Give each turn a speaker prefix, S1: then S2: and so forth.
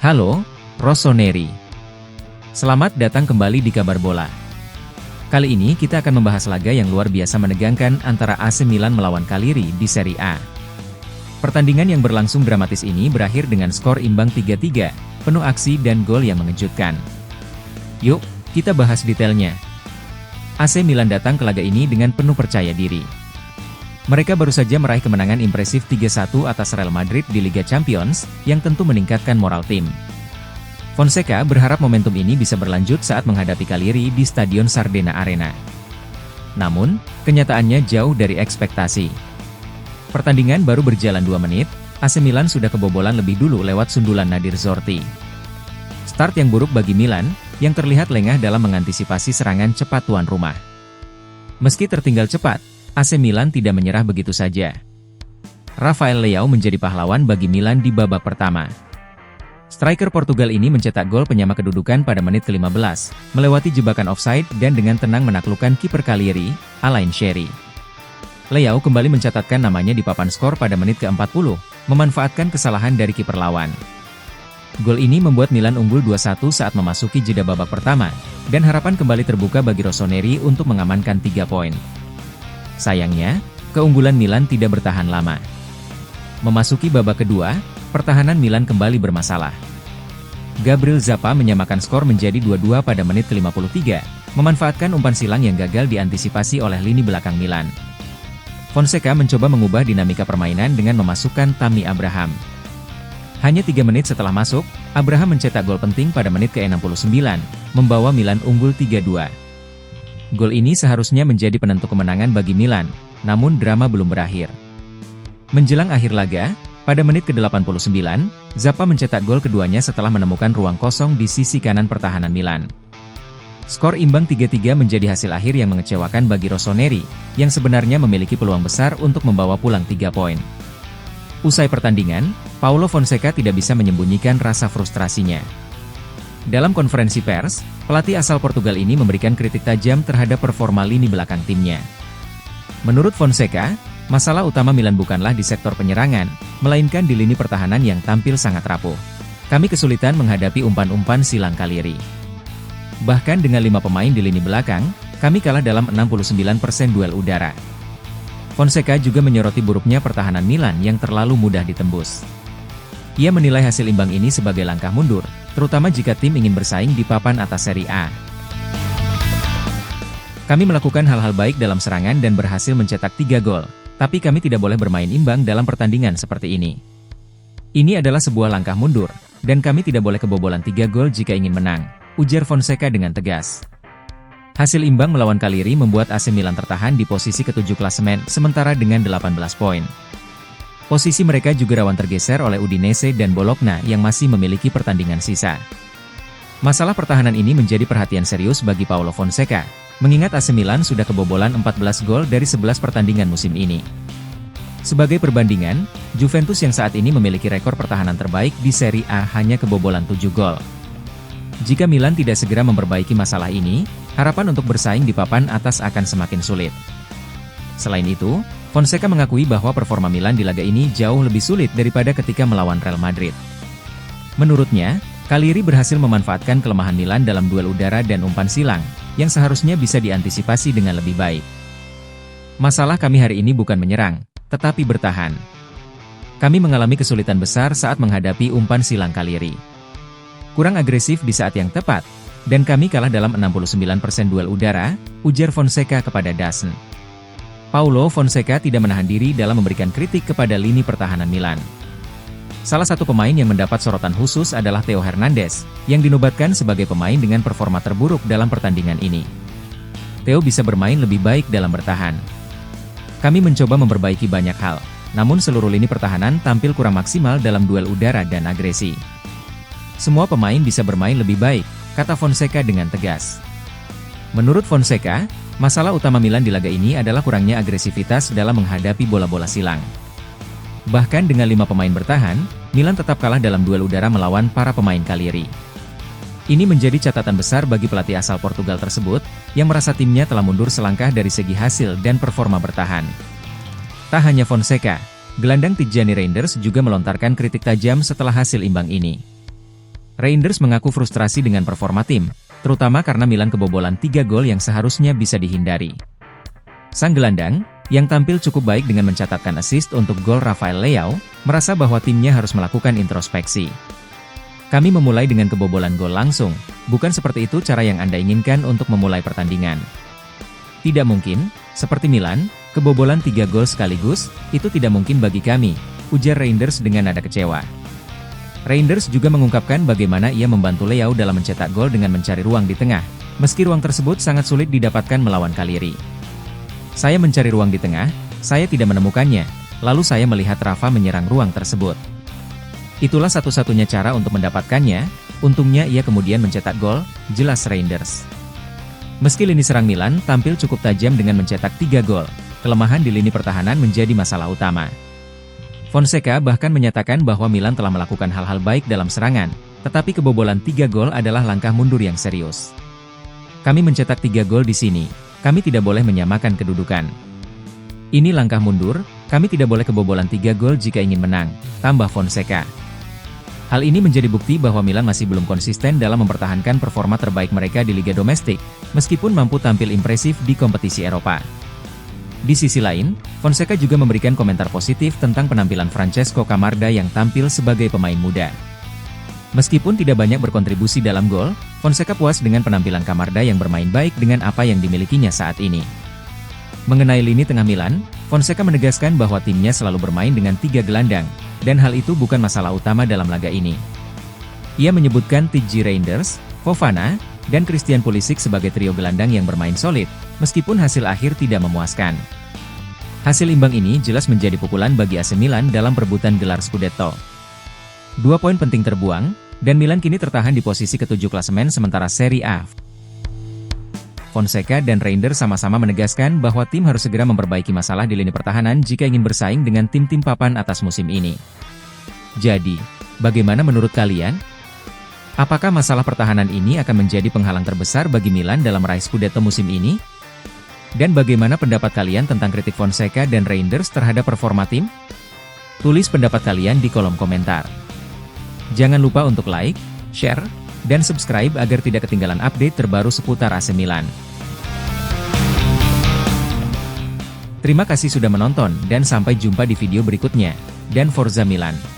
S1: Halo, Rossoneri. Selamat datang kembali di Kabar Bola. Kali ini kita akan membahas laga yang luar biasa menegangkan antara AC Milan melawan Cagliari di Serie A. Pertandingan yang berlangsung dramatis ini berakhir dengan skor imbang 3-3, penuh aksi dan gol yang mengejutkan. Yuk, kita bahas detailnya. AC Milan datang ke laga ini dengan penuh percaya diri. Mereka baru saja meraih kemenangan impresif 3-1 atas Real Madrid di Liga Champions, yang tentu meningkatkan moral tim. Fonseca berharap momentum ini bisa berlanjut saat menghadapi Cagliari di Stadion Sardegna Arena. Namun, kenyataannya jauh dari ekspektasi. Pertandingan baru berjalan 2 menit, AC Milan sudah kebobolan lebih dulu lewat sundulan Nadir Zorti. Start yang buruk bagi Milan, yang terlihat lengah dalam mengantisipasi serangan cepat tuan rumah. Meski tertinggal cepat, AC Milan tidak menyerah begitu saja. Rafael Leao menjadi pahlawan bagi Milan di babak pertama. Striker Portugal ini mencetak gol penyama kedudukan pada menit ke-15, melewati jebakan offside dan dengan tenang menaklukkan kiper Cagliari, Alain Sherry. Leao kembali mencatatkan namanya di papan skor pada menit ke-40, memanfaatkan kesalahan dari kiper lawan. Gol ini membuat Milan unggul 2-1 saat memasuki jeda babak pertama, dan harapan kembali terbuka bagi Rossoneri untuk mengamankan 3 poin. Sayangnya, keunggulan Milan tidak bertahan lama. Memasuki babak kedua, pertahanan Milan kembali bermasalah. Gabriel Zappa menyamakan skor menjadi 2-2 pada menit ke-53, memanfaatkan umpan silang yang gagal diantisipasi oleh lini belakang Milan. Fonseca mencoba mengubah dinamika permainan dengan memasukkan Tammy Abraham. Hanya 3 menit setelah masuk, Abraham mencetak gol penting pada menit ke-69, membawa Milan unggul 3-2. Gol ini seharusnya menjadi penentu kemenangan bagi Milan, namun drama belum berakhir. Menjelang akhir laga, pada menit ke-89, Zappa mencetak gol keduanya setelah menemukan ruang kosong di sisi kanan pertahanan Milan. Skor imbang 3-3 menjadi hasil akhir yang mengecewakan bagi Rossoneri, yang sebenarnya memiliki peluang besar untuk membawa pulang 3 poin. Usai pertandingan, Paulo Fonseca tidak bisa menyembunyikan rasa frustrasinya. Dalam konferensi pers, pelatih asal Portugal ini memberikan kritik tajam terhadap performa lini belakang timnya. Menurut Fonseca, masalah utama Milan bukanlah di sektor penyerangan, melainkan di lini pertahanan yang tampil sangat rapuh. Kami kesulitan menghadapi umpan-umpan silang Cagliari. Bahkan dengan 5 pemain di lini belakang, kami kalah dalam 69% duel udara. Fonseca juga menyoroti buruknya pertahanan Milan yang terlalu mudah ditembus. Ia menilai hasil imbang ini sebagai langkah mundur, terutama jika tim ingin bersaing di papan atas Serie A. Kami melakukan hal-hal baik dalam serangan dan berhasil mencetak 3 gol, tapi kami tidak boleh bermain imbang dalam pertandingan seperti ini. Ini adalah sebuah langkah mundur, dan kami tidak boleh kebobolan 3 gol jika ingin menang, ujar Fonseca dengan tegas. Hasil imbang melawan Cagliari membuat AC Milan tertahan di posisi ke-7 klasemen, sementara dengan 18 poin. Posisi mereka juga rawan tergeser oleh Udinese dan Bologna yang masih memiliki pertandingan sisa. Masalah pertahanan ini menjadi perhatian serius bagi Paulo Fonseca, mengingat AC Milan sudah kebobolan 14 gol dari 11 pertandingan musim ini. Sebagai perbandingan, Juventus yang saat ini memiliki rekor pertahanan terbaik di Serie A hanya kebobolan 7 gol. Jika Milan tidak segera memperbaiki masalah ini, harapan untuk bersaing di papan atas akan semakin sulit. Selain itu, Fonseca mengakui bahwa performa Milan di laga ini jauh lebih sulit daripada ketika melawan Real Madrid. Menurutnya, Cagliari berhasil memanfaatkan kelemahan Milan dalam duel udara dan umpan silang, yang seharusnya bisa diantisipasi dengan lebih baik. Masalah kami hari ini bukan menyerang, tetapi bertahan. Kami mengalami kesulitan besar saat menghadapi umpan silang Cagliari. Kurang agresif di saat yang tepat, dan kami kalah dalam 69% duel udara, ujar Fonseca kepada DAZN. Paulo Fonseca tidak menahan diri dalam memberikan kritik kepada lini pertahanan Milan. Salah satu pemain yang mendapat sorotan khusus adalah Theo Hernandez, yang dinobatkan sebagai pemain dengan performa terburuk dalam pertandingan ini. Theo bisa bermain lebih baik dalam bertahan. Kami mencoba memperbaiki banyak hal, namun seluruh lini pertahanan tampil kurang maksimal dalam duel udara dan agresi. Semua pemain bisa bermain lebih baik, kata Fonseca dengan tegas. Menurut Fonseca, masalah utama Milan di laga ini adalah kurangnya agresivitas dalam menghadapi bola-bola silang. Bahkan dengan 5 pemain bertahan, Milan tetap kalah dalam duel udara melawan para pemain Cagliari. Ini menjadi catatan besar bagi pelatih asal Portugal tersebut, yang merasa timnya telah mundur selangkah dari segi hasil dan performa bertahan. Tak hanya Fonseca, gelandang Tijjani Reinders juga melontarkan kritik tajam setelah hasil imbang ini. Reinders mengaku frustrasi dengan performa tim, terutama karena Milan kebobolan 3 gol yang seharusnya bisa dihindari. Sang gelandang, yang tampil cukup baik dengan mencatatkan assist untuk gol Rafael Leao, merasa bahwa timnya harus melakukan introspeksi. Kami memulai dengan kebobolan gol langsung, bukan seperti itu cara yang Anda inginkan untuk memulai pertandingan. Tidak mungkin, seperti Milan, kebobolan 3 gol sekaligus, itu tidak mungkin bagi kami, ujar Reinders dengan nada kecewa. Reinders juga mengungkapkan bagaimana ia membantu Leao dalam mencetak gol dengan mencari ruang di tengah, meski ruang tersebut sangat sulit didapatkan melawan Cagliari. Saya mencari ruang di tengah, saya tidak menemukannya, lalu saya melihat Rafa menyerang ruang tersebut. Itulah satu-satunya cara untuk mendapatkannya, untungnya ia kemudian mencetak gol, jelas Reinders. Meski lini serang Milan tampil cukup tajam dengan mencetak 3 gol, kelemahan di lini pertahanan menjadi masalah utama. Fonseca bahkan menyatakan bahwa Milan telah melakukan hal-hal baik dalam serangan, tetapi kebobolan 3 gol adalah langkah mundur yang serius. Kami mencetak 3 gol di sini, kami tidak boleh menyamakan kedudukan. Ini langkah mundur, kami tidak boleh kebobolan 3 gol jika ingin menang, tambah Fonseca. Hal ini menjadi bukti bahwa Milan masih belum konsisten dalam mempertahankan performa terbaik mereka di liga domestik, meskipun mampu tampil impresif di kompetisi Eropa. Di sisi lain, Fonseca juga memberikan komentar positif tentang penampilan Francesco Camarda yang tampil sebagai pemain muda. Meskipun tidak banyak berkontribusi dalam gol, Fonseca puas dengan penampilan Camarda yang bermain baik dengan apa yang dimilikinya saat ini. Mengenai lini tengah Milan, Fonseca menegaskan bahwa timnya selalu bermain dengan 3 gelandang, dan hal itu bukan masalah utama dalam laga ini. Ia menyebutkan Txiki Reinders, Fofana, dan Christian Pulisic sebagai trio gelandang yang bermain solid, meskipun hasil akhir tidak memuaskan. Hasil imbang ini jelas menjadi pukulan bagi AC Milan dalam perebutan gelar Scudetto. 2 poin penting terbuang, dan Milan kini tertahan di posisi ke-7 klasemen sementara Serie A. Fonseca dan Reinders sama-sama menegaskan bahwa tim harus segera memperbaiki masalah di lini pertahanan jika ingin bersaing dengan tim-tim papan atas musim ini. Jadi, bagaimana menurut kalian? Apakah masalah pertahanan ini akan menjadi penghalang terbesar bagi Milan dalam meraih Scudetto musim ini? Dan bagaimana pendapat kalian tentang kritik Fonseca dan Reinders terhadap performa tim? Tulis pendapat kalian di kolom komentar. Jangan lupa untuk like, share, dan subscribe agar tidak ketinggalan update terbaru seputar AC Milan. Terima kasih sudah menonton dan sampai jumpa di video berikutnya. Dan Forza Milan!